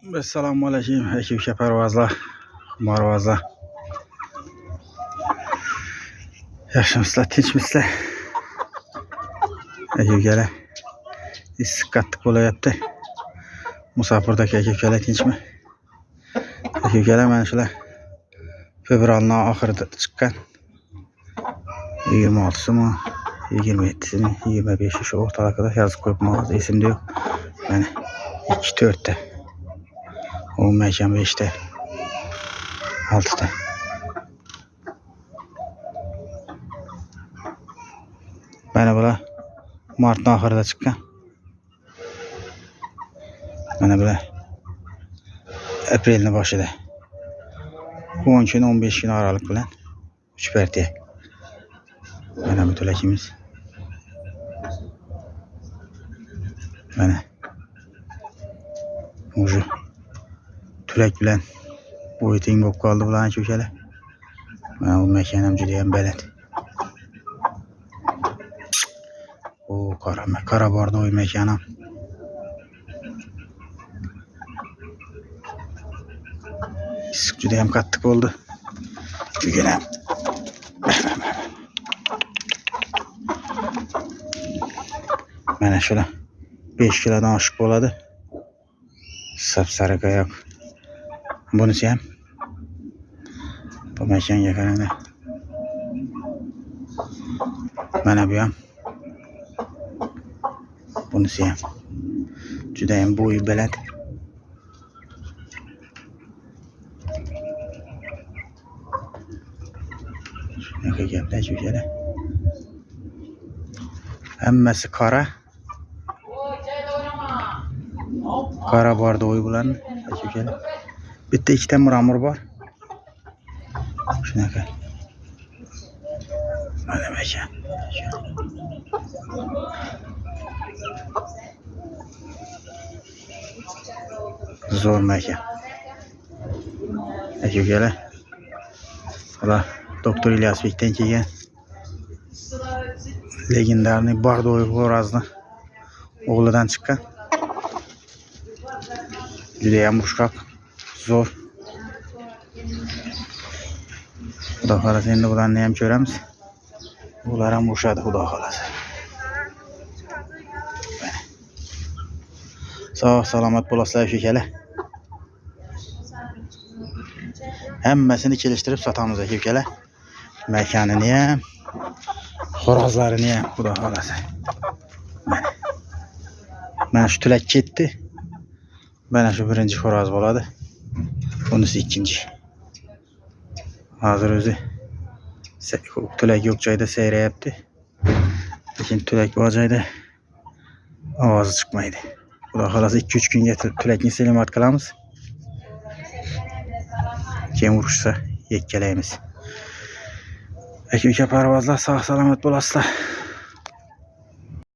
Assalomu alaykum aka parvozlar, marvozlar. Yaxshimisizlar, tinchmisizlar? Aka-ukalar, issiq qattiq bo'layapti. Musofirdagi aka-ukalar tinchmi? Aka-ukalar, mana shular fevralning oxirida chiqqan 26simi, 27simi, 25 shu o'rtalarida yozib qo'yibman, esimda yo'q. Mana 2-4 ta. Olmayacağım 5 ta. 6 ta. Mana bular martning oxirida chiqqan. Mana bular aprelning boshida. 10 kun 15 kun oraliq bilan 3 partiya. Mana bu tulakimiz. Mana уже tulak bilan bo'yi teng bo'lib qoldi bular aka-ukalar. Mana bu makan ham juda ham baland. O qora bordi o'y makanim. Issiq juda ham qattiq bo'ldi. Bugun ham mana shular 5 kilodan oshiq bo'ladi. Sapsariq oyoq. Bunisi ham bu makanga qaranglar. Mana bu ham. Bunisi ham juda ham bo'yi baland. Shunaqa gaplar aka-ukalar. Hammasi qora. Qora bordi o'y bularni aka-ukalar. Bitta ikkita muramur bor. Shunaqa. Mana makan. Zo'r makan. Aka-ukalar. Ular doktor Ilyasbekdan kelgan legendarniy Bordo'y xo'razni o'g'lidan chiqqan. Juda ham yumshoq, zo'r. Xudo xolasa endi bularni ham ko'ramiz. Ular ham o'shadi xudo xolasa. Sog' salomat bo'lasizlar aka-ukalar. Hammasini kelishtirib sotamiz aka-ukalar. Makanini ham, xo'rozlarini ham xudo xolasa. Mana shu tulak ketdi. Mana shu birinchi xo'roz bo'ladi. Bunisi ikkinchi. Hozir o'zi tulak yo'q joyda sayrayapti. Lekin tulak bor joyda ovozi chiqmaydi. Xudo xolasa 2-3 kunga tulakni selimat qilamiz. Keyin urishsa yekkalaymiz. Aka-uka parvozlar, sog' salomat bo'lasizlar.